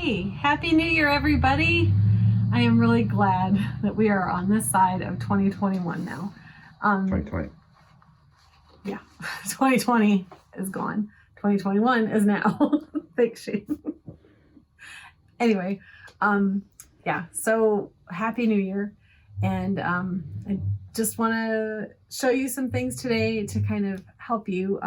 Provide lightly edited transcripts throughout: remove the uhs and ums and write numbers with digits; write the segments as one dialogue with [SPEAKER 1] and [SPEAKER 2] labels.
[SPEAKER 1] Hey, Happy New Year, everybody. I am really glad that we are on this side of 2021 now.
[SPEAKER 2] 2020.
[SPEAKER 1] Yeah, 2020 is gone. 2021 is now. Thanks, Shane. Anyway, yeah, so Happy New Year. And I just want to show you some things today to kind of help you.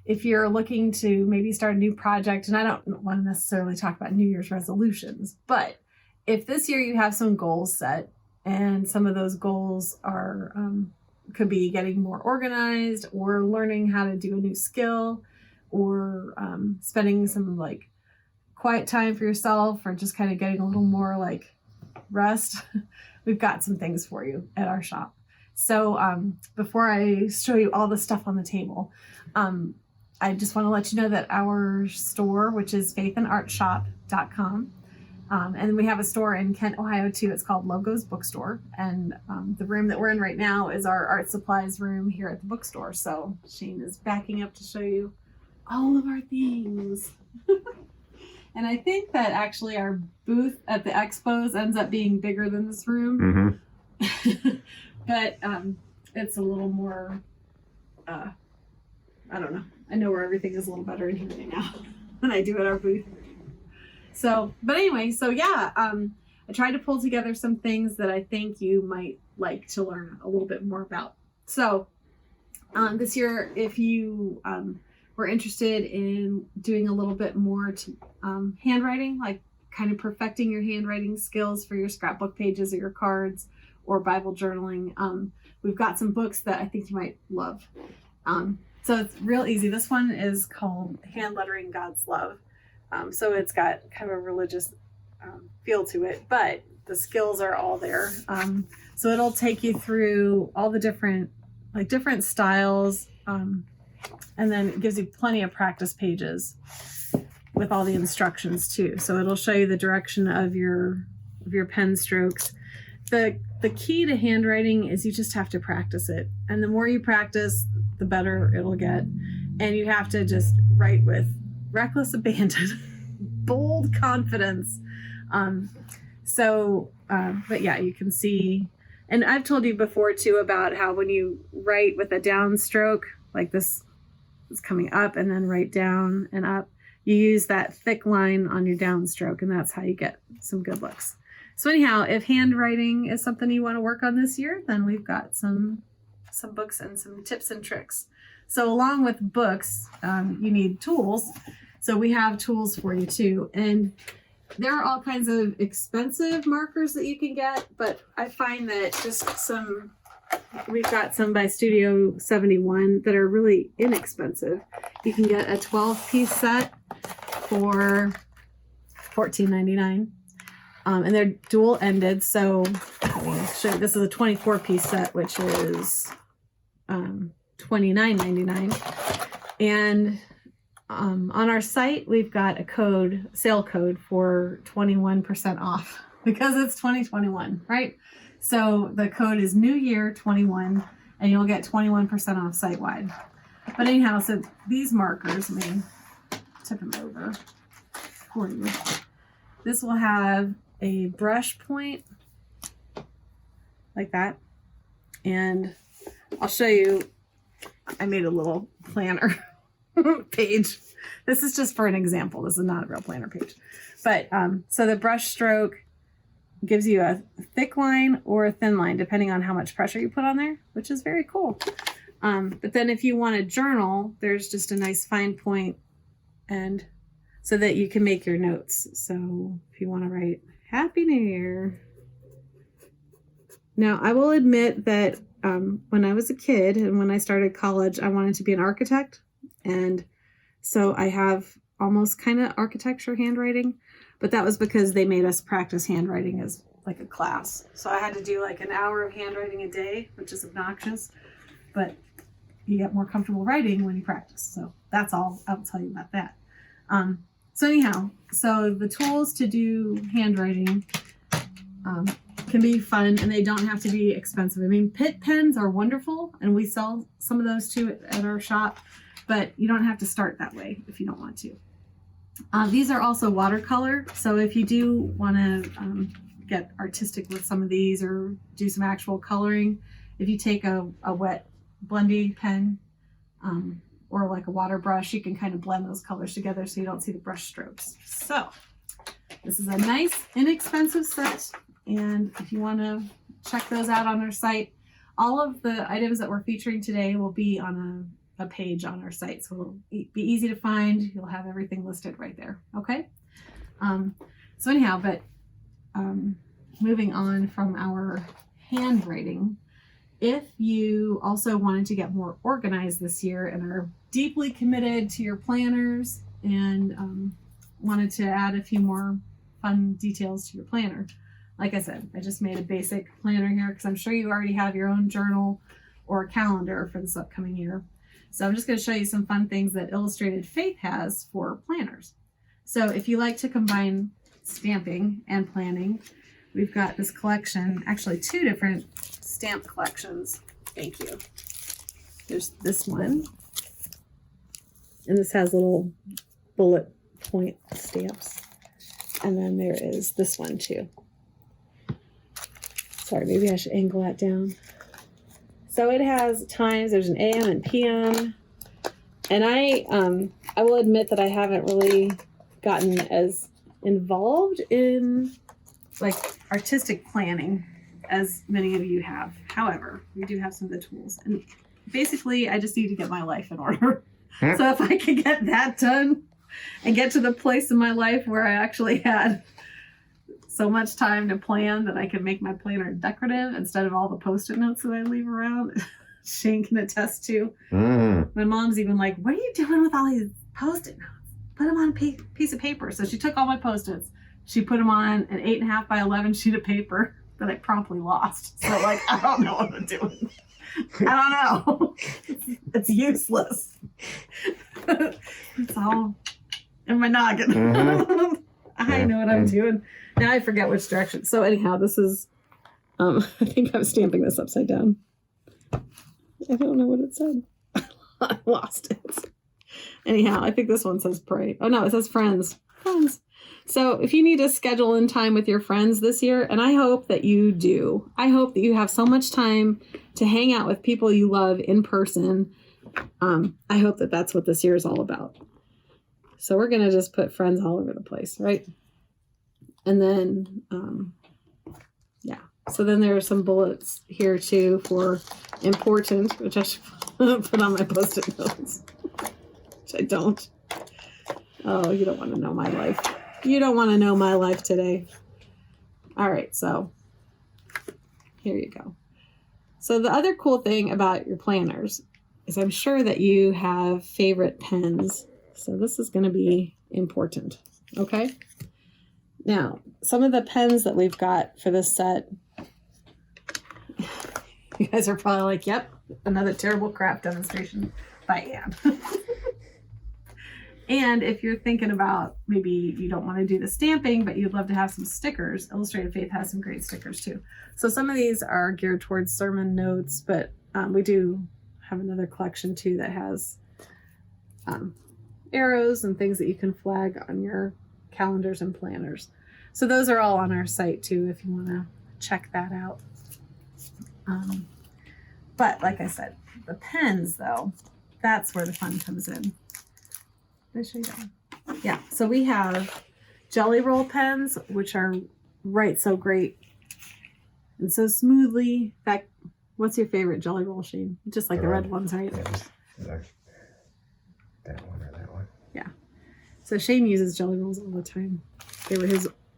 [SPEAKER 1] If you're looking to maybe start a new project, and I don't want to necessarily talk about New Year's resolutions, but if this year you have some goals set and some of those goals are could be getting more organized or learning how to do a new skill or spending some like quiet time for yourself or just kind of getting a little more like rest, we've got some things for you at our shop. So before I show you all the stuff on the table, I just want to let you know that our store, which is faithandartshop.com, and we have a store in Kent, Ohio too. It's called Logos Bookstore. And the room that we're in right now is our art supplies room here at the bookstore. So Shane is backing up to show you all of our things. And I think that actually our booth at the expos ends up being bigger than this room.
[SPEAKER 2] Mm-hmm.
[SPEAKER 1] But it's a little more, I don't know. I know where everything is a little better in here right now than I do at our booth. So, but anyway, so yeah, I tried to pull together some things that I think you might like to learn a little bit more about. So this year, if you were interested in doing a little bit more to handwriting, like kind of perfecting your handwriting skills for your scrapbook pages or your cards or Bible journaling, we've got some books that I think you might love. So it's real easy. This one is called Hand Lettering God's Love. So it's got kind of a religious feel to it, but the skills are all there. So it'll take you through all the different styles, and then it gives you plenty of practice pages with all the instructions too. So it'll show you the direction of your pen strokes. The key to handwriting is you just have to practice it. And the more you practice, the better it'll get. And you have to just write with reckless abandon, bold confidence. But yeah, you can see, and I've told you before too about how when you write with a downstroke, like this is coming up and then right down and up, you use that thick line on your downstroke, and that's how you get some good looks. So anyhow, if handwriting is something you want to work on this year, then we've got some books and some tips and tricks. So along with books, you need tools. So we have tools for you too. And there are all kinds of expensive markers that you can get, but I find that we've got some by Studio 71 that are really inexpensive. You can get a 12-piece set for $14.99. And they're dual ended. So let me show you. This is a 24-piece set, which is $29.99. And on our site, we've got a sale code for 21% off because it's 2021, right? So the code is New Year 21, and you'll get 21% off site-wide. But anyhow, so these markers, let me tip them over for you. This will have a brush point like that, and I'll show you. I made a little planner page. This is just for an example. This is not a real planner page, but so the brush stroke gives you a thick line or a thin line depending on how much pressure you put on there, which is very cool. But then if you want to journal, there's just a nice fine point, and so that you can make your notes. So if you want to write Happy New Year. Now, I will admit that when I was a kid and when I started college, I wanted to be an architect. And so I have almost kind of architecture handwriting, but that was because they made us practice handwriting as like a class. So I had to do like an hour of handwriting a day, which is obnoxious, but you get more comfortable writing when you practice. So that's all I'll tell you about that. So anyhow, so the tools to do handwriting can be fun, and they don't have to be expensive. I mean, Pitt pens are wonderful, and we sell some of those too at our shop, but you don't have to start that way if you don't want to. These are also watercolor, so if you do want to get artistic with some of these or do some actual coloring, if you take a wet Blendy pen or like a water brush, you can kind of blend those colors together so you don't see the brush strokes. So this is a nice, inexpensive set, and if you want to check those out on our site, all of the items that we're featuring today will be on a page on our site, so it'll be easy to find. You'll have everything listed right there. Okay. So anyhow, but moving on from our handwriting, if you also wanted to get more organized this year and are deeply committed to your planners and wanted to add a few more fun details to your planner, like I said, I just made a basic planner here because I'm sure you already have your own journal or calendar for this upcoming year. So I'm just going to show you some fun things that Illustrated Faith has for planners. So if you like to combine stamping and planning, we've got this collection, actually 2 different stamp collections. Thank you. There's this one, and this has little bullet point stamps. And then there is this one too. Sorry, maybe I should angle that down. So it has times, there's an AM and PM. And I will admit that I haven't really gotten as involved in like artistic planning as many of you have. However, we do have some of the tools. And basically, I just need to get my life in order. So if I could get that done and get to the place in my life where I actually had so much time to plan that I could make my planner decorative instead of all the Post-it notes that I leave around. Shane can attest to. My mom's even like, what are you doing with all these Post-it notes? Put them on a piece of paper. So she took all my Post-its. She put them on an 8.5 by 11 sheet of paper that I promptly lost. So like, I don't know what I'm doing. I don't know. It's useless. It's all in my noggin. I know what I'm doing. Now I forget which direction. So anyhow, this is, I think I'm stamping this upside down. I don't know what it said. I lost it. Anyhow, I think this one says pray. Oh no, it says friends. Friends. So if you need to schedule in time with your friends this year, and I hope that you do, I hope that you have so much time to hang out with people you love in person. I hope that that's what this year is all about. So we're going to just put friends all over the place, right? And then, yeah. So then there are some bullets here too for important, which I should put on my Post-it notes, which I don't. Oh, you don't want to know my life. You don't want to know my life today. All right, so here you go. So the other cool thing about your planners is I'm sure that you have favorite pens. So this is going to be important, okay? Now, some of the pens that we've got for this set, you guys are probably like, yep, another terrible craft demonstration by Anne. And if you're thinking about maybe you don't want to do the stamping, but you'd love to have some stickers, Illustrated Faith has some great stickers too. So some of these are geared towards sermon notes, but we do have another collection too that has arrows and things that you can flag on your calendars and planners. So those are all on our site too if you want to check that out. But like I said, the pens though, that's where the fun comes in. Did I show you that one? Yeah, so we have Jelly Roll pens, which are write so great and so smoothly. In fact, what's your favorite Jelly Roll, Shane? Just like the red ones, right?
[SPEAKER 2] Yeah, that one or that one.
[SPEAKER 1] Yeah. So Shane uses Jelly Rolls all the time. They were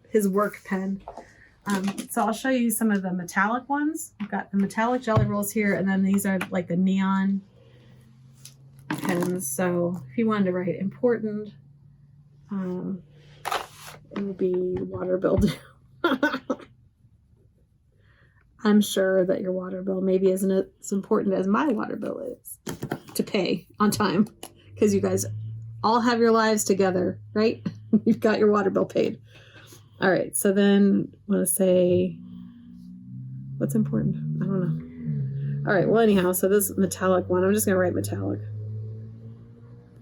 [SPEAKER 1] his work pen. So I'll show you some of the metallic ones. I've got the metallic Jelly Rolls here, and then these are like the neon pens. So if you wanted to write important, it would be water bill. I'm sure that your water bill maybe isn't as important as my water bill is to pay on time, because you guys all have your lives together, right? You've got your water bill paid. All right, so then I want to say, what's important? I don't know. All right, well, anyhow, so this metallic one, I'm just going to write metallic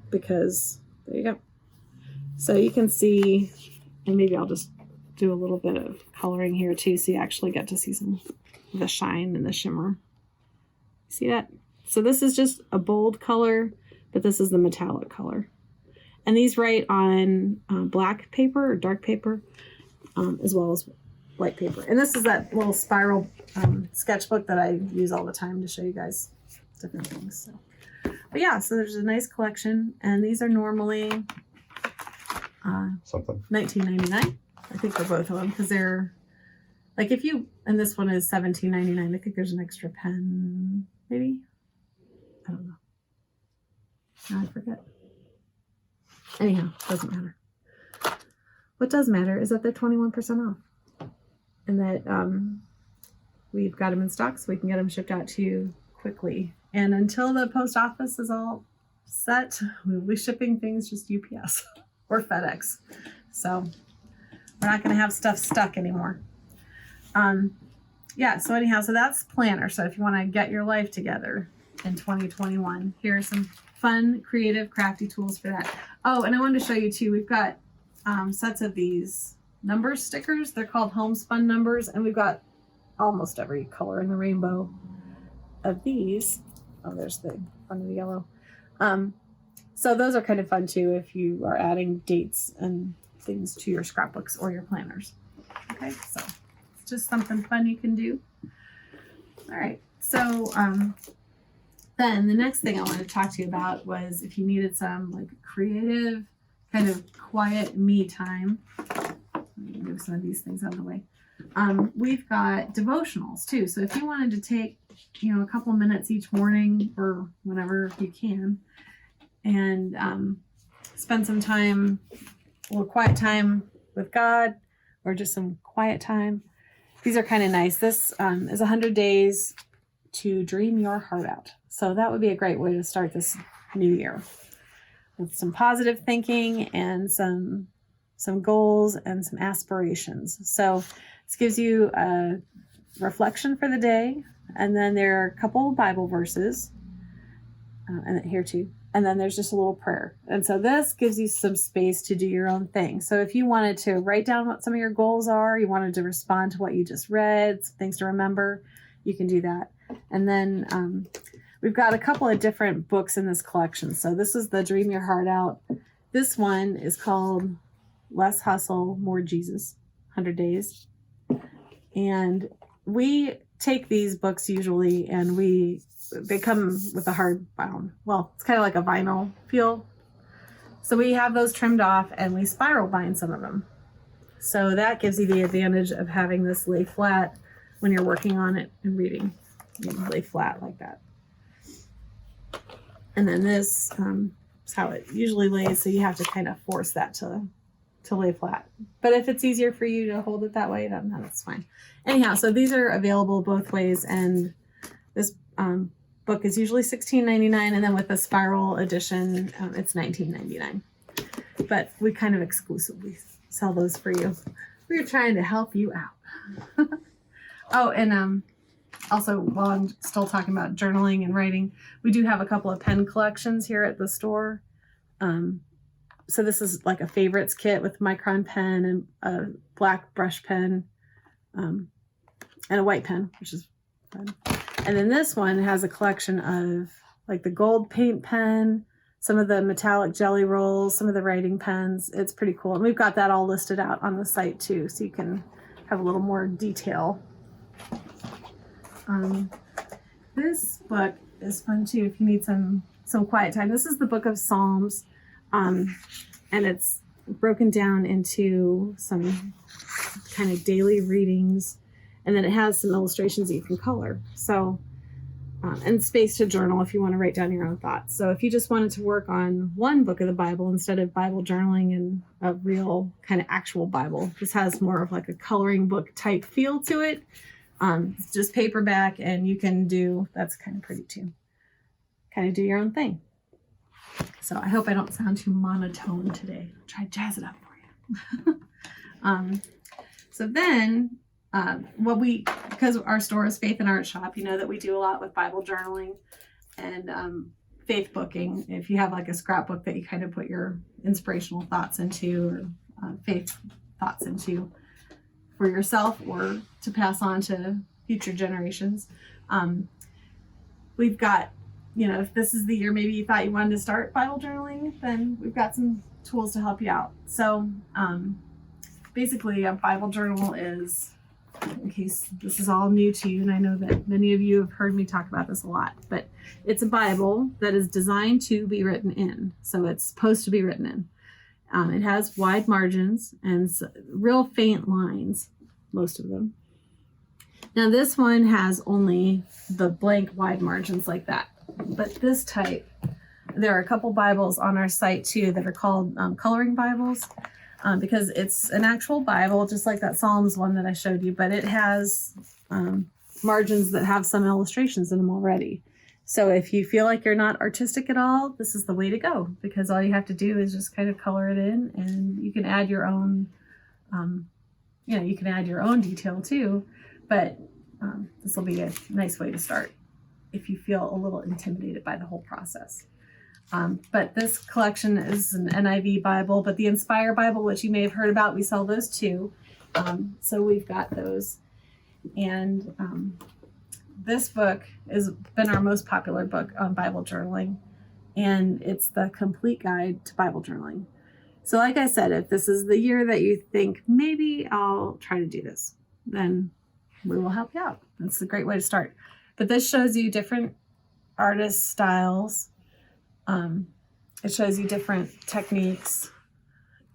[SPEAKER 1] because there you go. So you can see, and maybe I'll just do a little bit of coloring here too, so you actually get to see some of the shine and the shimmer. See that? So this is just a bold color, but this is the metallic color. And these write on black paper or dark paper, as well as white paper. And this is that little spiral sketchbook that I use all the time to show you guys different things. So, but yeah, so there's a nice collection, and these are normally
[SPEAKER 2] Something.
[SPEAKER 1] $19.99. I think for both of them, because they're like, if you, and this one is $17.99. I think there's an extra pen, maybe. I don't know. Now I forget. Anyhow, doesn't matter. What does matter is that they're 21% off, and that we've got them in stock, so we can get them shipped out to you quickly. And until the post office is all set, we'll be shipping things just UPS or FedEx. So we're not going to have stuff stuck anymore. Yeah, so anyhow, so that's planner. So if you want to get your life together in 2021, here are some fun, creative, crafty tools for that. Oh, and I wanted to show you too, we've got sets of these number stickers. They're called homespun numbers, and we've got almost every color in the rainbow of these. Oh, there's the front of the yellow. So those are kind of fun too if you are adding dates and things to your scrapbooks or your planners. Okay, so it's just something fun you can do. All right, so then the next thing I wanted to talk to you about was if you needed some like creative, kind of quiet me time. Let me move some of these things out of the way. We've got devotionals too. So if you wanted to take, a couple minutes each morning or whenever you can, and spend some time, a little quiet time with God, or just some quiet time. These are kind of nice. This is 100 days to dream your heart out. So that would be a great way to start this new year with some positive thinking and some goals and some aspirations. So this gives you a reflection for the day, and then there are a couple Bible verses, and here too. And then there's just a little prayer. And so this gives you some space to do your own thing. So if you wanted to write down what some of your goals are, you wanted to respond to what you just read, some things to remember, you can do that. And then we've got a couple of different books in this collection. So this is the Dream Your Heart Out. This one is called Less Hustle, More Jesus, 100 Days. And we take these books usually, and they come with a hard bound. Well, it's kind of like a vinyl feel. So we have those trimmed off, and we spiral bind some of them. So that gives you the advantage of having this lay flat when you're working on it and reading. You lay flat like that. And then this is how it usually lays, so you have to kind of force that to lay flat. But if it's easier for you to hold it that way, then that's fine. Anyhow, so these are available both ways, and this book is usually $16.99, and then with the spiral edition, it's $19.99. But we kind of exclusively sell those for you. We're trying to help you out. Oh, and also, while I'm still talking about journaling and writing, we do have a couple of pen collections here at the store. So this is like a favorites kit with Micron pen and a black brush pen, and a white pen, which is fun. And then this one has a collection of like the gold paint pen, some of the metallic jelly rolls, some of the writing pens. It's pretty cool. And we've got that all listed out on the site too, so you can have a little more detail. This book is fun too if you need some quiet time. This is the Book of Psalms, and it's broken down into some kind of daily readings, and then it has some illustrations that you can color. So, and space to journal if you want to write down your own thoughts. So if you just wanted to work on one book of the Bible instead of Bible journaling and a real kind of actual Bible, this has more of like a coloring book type feel to it. It's just paperback, and you can that's kind of pretty too. Kind of do your own thing. So I hope I don't sound too monotone today. I'll try to jazz it up for you. So then, because our store is Faith and Art Shop, you know that we do a lot with Bible journaling. And faith booking. If you have like a scrapbook that you kind of put your inspirational thoughts into, or faith thoughts into for yourself or to pass on to future generations. We've got, if this is the year maybe you thought you wanted to start Bible journaling, then we've got some tools to help you out. So basically a Bible journal is, in case this is all new to you, and I know that many of you have heard me talk about this a lot, but it's a Bible that is designed to be written in. So it's supposed to be written in. It has wide margins and real faint lines, most of them. Now this one has only the blank wide margins like that. But this type, there are a couple Bibles on our site too that are called coloring Bibles, because it's an actual Bible, just like that Psalms one that I showed you, but it has margins that have some illustrations in them already. So if you feel like you're not artistic at all, this is the way to go, because all you have to do is just kind of color it in, and you can add your own, you can add your own detail too, but this will be a nice way to start if you feel a little intimidated by the whole process. But this collection is an NIV Bible, but the Inspire Bible, which you may have heard about, we sell those too. So we've got those. And this book has been our most popular book on Bible journaling, and it's the complete guide to Bible journaling. So like I said, if this is the year that you think, maybe I'll try to do this, then we will help you out. That's a great way to start. But this shows you different artist styles. It shows you different techniques,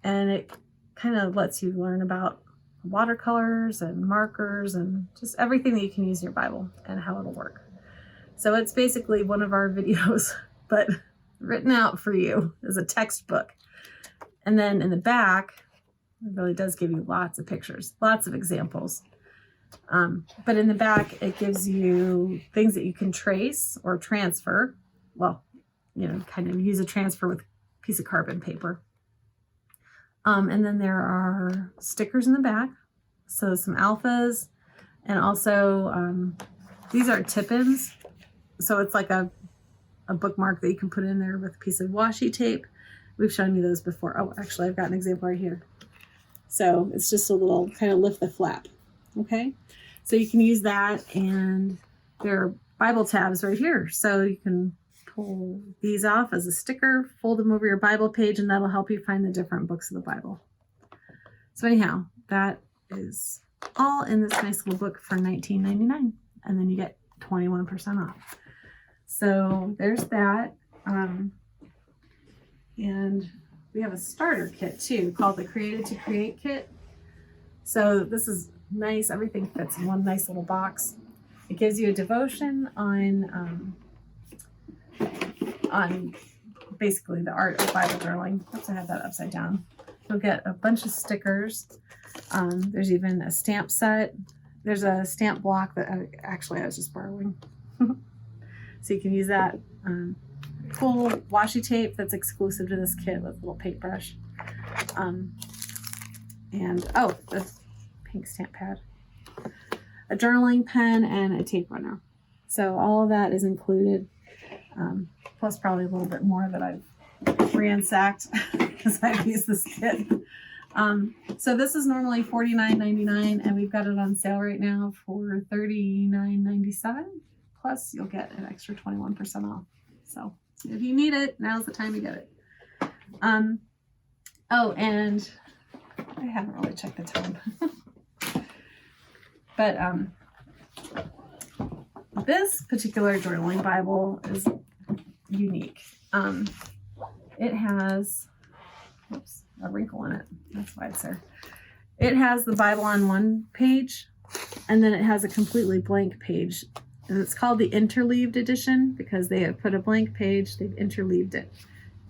[SPEAKER 1] and it kind of lets you learn about watercolors and markers and just everything that you can use in your Bible and how it'll work. So it's basically one of our videos, but written out for you as a textbook. And then in the back, it really does give you lots of pictures, lots of examples. But in the back, it gives you things that you can trace or transfer. Well, kind of use a transfer with a piece of carbon paper. And then there are stickers in the back. So some alphas, and also these are tip-ins. So it's like a bookmark that you can put in there with a piece of washi tape. We've shown you those before. Oh, actually, I've got an example right here. So it's just a little kind of lift the flap. Okay, so you can use that, and there are Bible tabs right here. So you can pull these off as a sticker, fold them over your Bible page, and that'll help you find the different books of the Bible. So anyhow, that is all in this nice little book for $19.99, and then you get 21% off. So there's that. And we have a starter kit too called the Created to Create kit. So this is nice. Everything fits in one nice little box. It gives you a devotion on basically the art of Bible journaling. Oops, I have that upside down. You'll get a bunch of stickers. There's even a stamp set. There's a stamp block that I was just borrowing. So you can use that. Cool washi tape that's exclusive to this kit with a little paintbrush. And the pink stamp pad. A journaling pen and a tape runner. So all of that is included. Plus probably a little bit more that I've ransacked because I've used this kit. So this is normally $49.99, and we've got it on sale right now for $39.97. Plus you'll get an extra 21% off. So if you need it, now's the time to get it. Oh, and I haven't really checked the time. But this particular journaling Bible is unique. It has, a wrinkle in it. That's why it's there. It has the Bible on one page, and then it has a completely blank page. And it's called the interleaved edition because they have put a blank page, they've interleaved it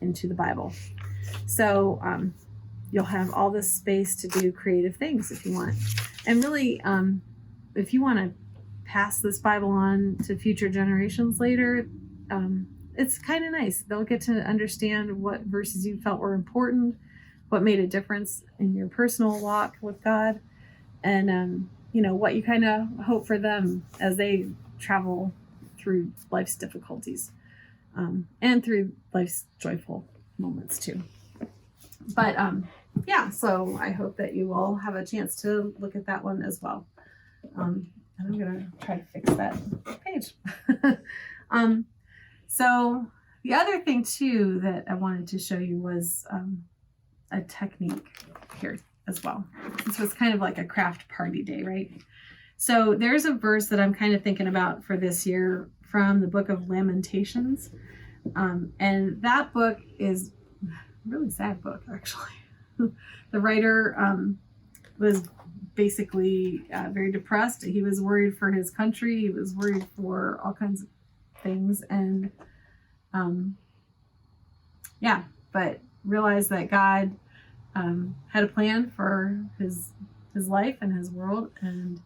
[SPEAKER 1] into the Bible. So you'll have all this space to do creative things if you want. And really, if you want to pass this Bible on to future generations later, it's kind of nice. They'll get to understand what verses you felt were important, what made a difference in your personal walk with God, and what you kind of hope for them as they travel through life's difficulties. and through life's joyful moments too. But yeah, so I hope that you all have a chance to look at that one as well. And I'm gonna try to fix that page. So the other thing too that I wanted to show you was a technique here as well. So it's kind of like a craft party day, right? So there's a verse that I'm kind of thinking about for this year from the book of Lamentations. And that book is a really sad book, actually. The writer was basically very depressed. He was worried for his country. He was worried for all kinds of things. And yeah, but realized that God had a plan for his life and his world. And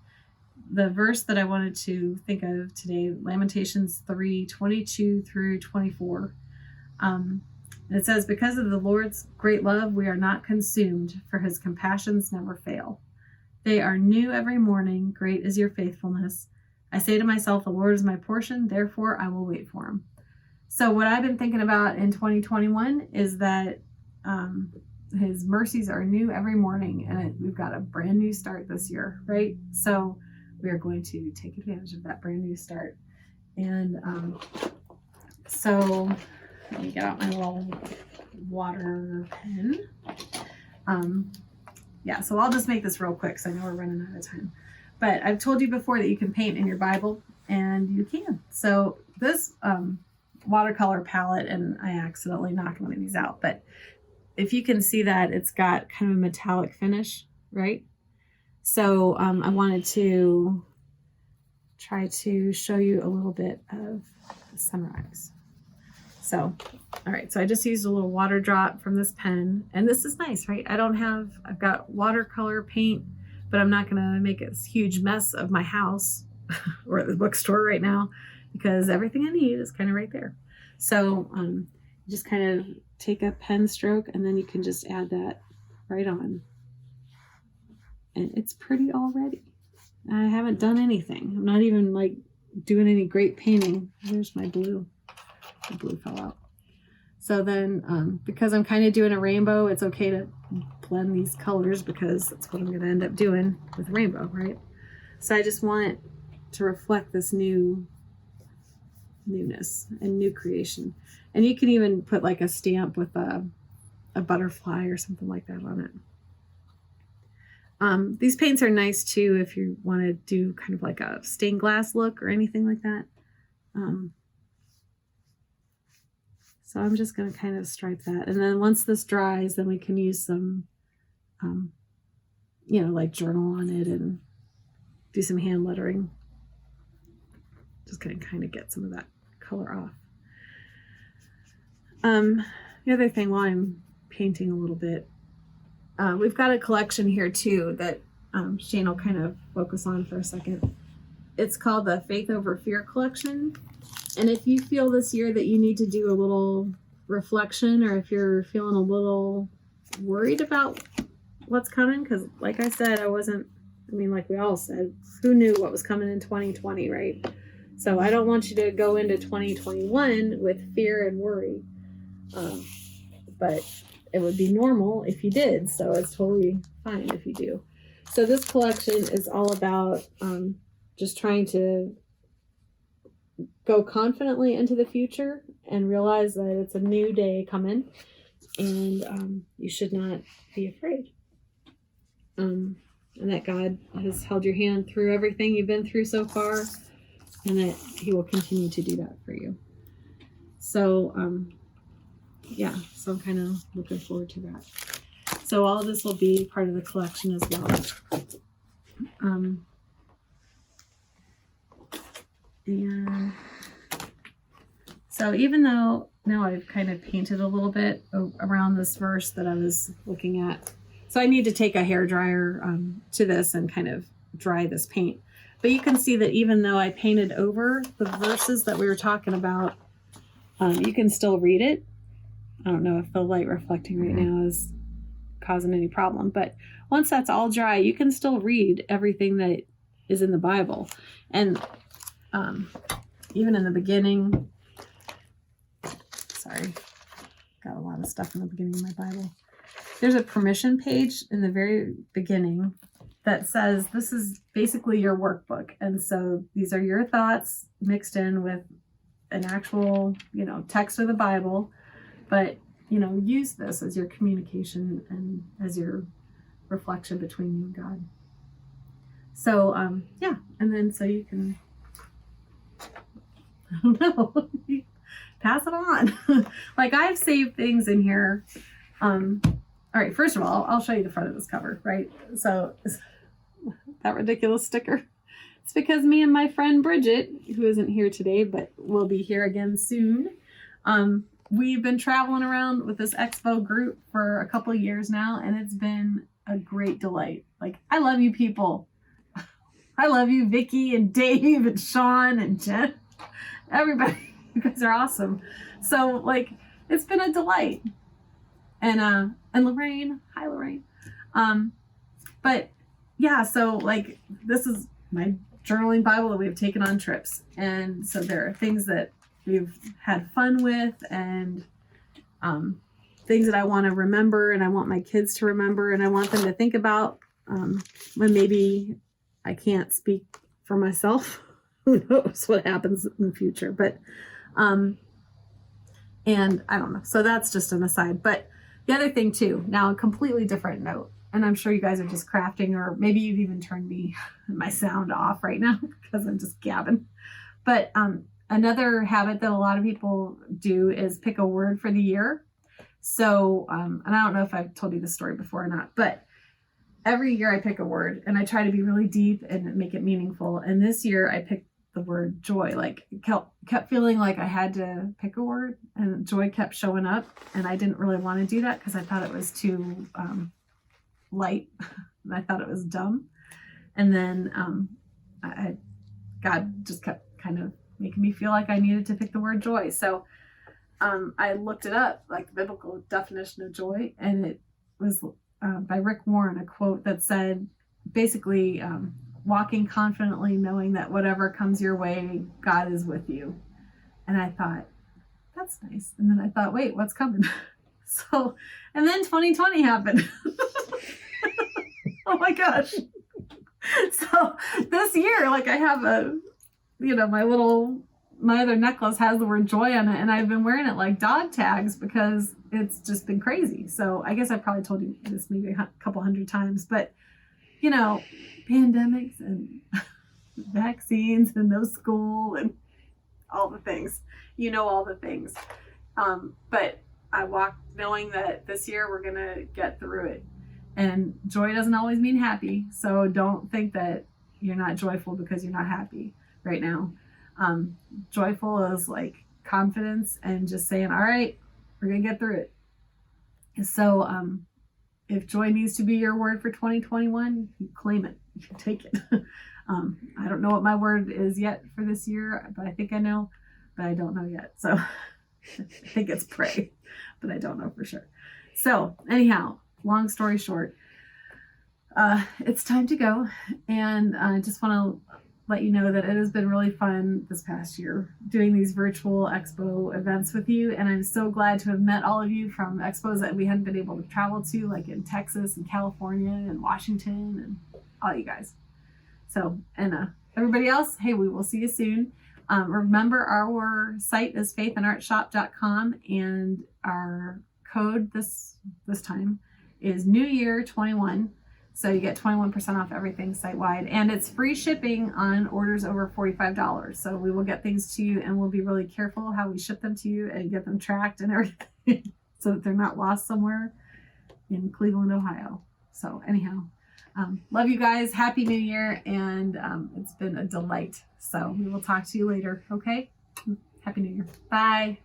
[SPEAKER 1] the verse that I wanted to think of today, Lamentations 3:22 through 24. And it says, because of the Lord's great love, we are not consumed, for his compassions never fail. They are new every morning. Great is your faithfulness. I say to myself, the Lord is my portion, therefore I will wait for him. So what I've been thinking about in 2021 is that his mercies are new every morning, and we've got a brand new start this year, right? So we are going to take advantage of that brand new start. And so let me get out my little water pen. Yeah, so I'll just make this real quick because I know we're running out of time. But I've told you before that you can paint in your Bible, and you can. So this watercolor palette, and I accidentally knocked one of these out, but if you can see that, it's got kind of a metallic finish, right? So I wanted to try to show you a little bit of the sunrise. So, all right, so I just used a little water drop from this pen, and this is nice, right? I've got watercolor paint, but I'm not gonna make a huge mess of my house or at the bookstore right now, because everything I need is kind of right there. So just kind of take a pen stroke, and then you can just add that right on. And it's pretty already. I haven't done anything. I'm not even like doing any great painting. There's my blue. The blue fell out. So then, because I'm kind of doing a rainbow, it's okay to blend these colors because that's what I'm going to end up doing with rainbow, right? So I just want to reflect this newness and new creation. And you can even put like a stamp with a butterfly or something like that on it. These paints are nice too if you want to do kind of like a stained glass look or anything like that. So I'm just going to kind of stripe that. And then once this dries, then we can use some, like journal on it and do some hand lettering. Just going to kind of get some of that color off. The other thing while I'm painting a little bit, we've got a collection here too that Shane will kind of focus on for a second. It's called the Faith Over Fear collection. And if you feel this year that you need to do a little reflection, or if you're feeling a little worried about what's coming, because like I said, like we all said, who knew what was coming in 2020, right? So I don't want you to go into 2021 with fear and worry. But it would be normal if you did, so it's totally fine if you do. So this collection is all about just trying to go confidently into the future and realize that it's a new day coming, and you should not be afraid. And that God has held your hand through everything you've been through so far, and that he will continue to do that for you. So, so I'm kind of looking forward to that. So all of this will be part of the collection as well. And so even though now I've kind of painted a little bit around this verse that I was looking at, so I need to take a hair dryer to this and kind of dry this paint. But you can see that even though I painted over the verses that we were talking about, you can still read it. I don't know if the light reflecting right now is causing any problem, but once that's all dry, you can still read everything that is in the Bible. And even in the beginning, Sorry. Got a lot of stuff in the beginning of my Bible. There's a permission page in the very beginning that says this is basically your workbook. And so these are your thoughts mixed in with an actual, text of the Bible. But, use this as your communication and as your reflection between you and God. So, and then so you can, I don't know, pass it on. Like I've saved things in here. All right, first of all, I'll show you the front of this cover, right? So that ridiculous sticker. It's because me and my friend Bridget, who isn't here today, but will be here again soon. We've been traveling around with this expo group for a couple of years now, and it's been a great delight. Like, I love you people. I love you, Vicky and Dave and Sean and Jen. Everybody, you guys are awesome. So, like, it's been a delight. And Lorraine, hi Lorraine. But yeah, so like this is my journaling Bible that we've taken on trips. And so there are things that we've had fun with and things that I want to remember and I want my kids to remember and I want them to think about when maybe I can't speak for myself. Who knows what happens in the future, but and I don't know. So that's just an aside. But the other thing too, now a completely different note, and I'm sure you guys are just crafting, or maybe you've even turned my sound off right now because I'm just gabbing. But another habit that a lot of people do is pick a word for the year. So, and I don't know if I've told you this story before or not, but every year I pick a word and I try to be really deep and make it meaningful. And this year I picked the word joy. Like kept feeling like I had to pick a word, and joy kept showing up, and I didn't really want to do that because I thought it was too light and I thought it was dumb. And then God just kept kind of making me feel like I needed to pick the word joy. So I looked it up, like the biblical definition of joy, and it was by Rick Warren, a quote that said basically walking confidently knowing that whatever comes your way, God is with you. And I thought, that's nice. And then I thought, wait, what's coming? So, and then 2020 happened. Oh my gosh. So this year, like I have my other necklace has the word joy on it, and I've been wearing it like dog tags because it's just been crazy. So I guess I probably told you this maybe a couple hundred times, but pandemics and vaccines and no school and all the things, all the things. But I walked knowing that this year we're going to get through it. And joy doesn't always mean happy. So don't think that you're not joyful because you're not happy right now. Joyful is like confidence and just saying, all right, we're going to get through it. So if joy needs to be your word for 2021, you claim it. You can take it. I don't know what my word is yet for this year, but I think I know, but I don't know yet. So I think it's pray, but I don't know for sure. So anyhow, long story short, it's time to go. And I just want to let you know that it has been really fun this past year doing these virtual expo events with you. And I'm so glad to have met all of you from expos that we hadn't been able to travel to, like in Texas and California and Washington and all you guys. So, and everybody else, hey, we will see you soon. Remember, our site is faithandartshop.com, and our code this time is New Year 21. So you get 21% off everything site-wide, and it's free shipping on orders over $45. So we will get things to you, and we'll be really careful how we ship them to you and get them tracked and everything so that they're not lost somewhere in Cleveland, Ohio. So anyhow, love you guys. Happy New Year, and it's been a delight. So we will talk to you later, okay? Happy New Year. Bye.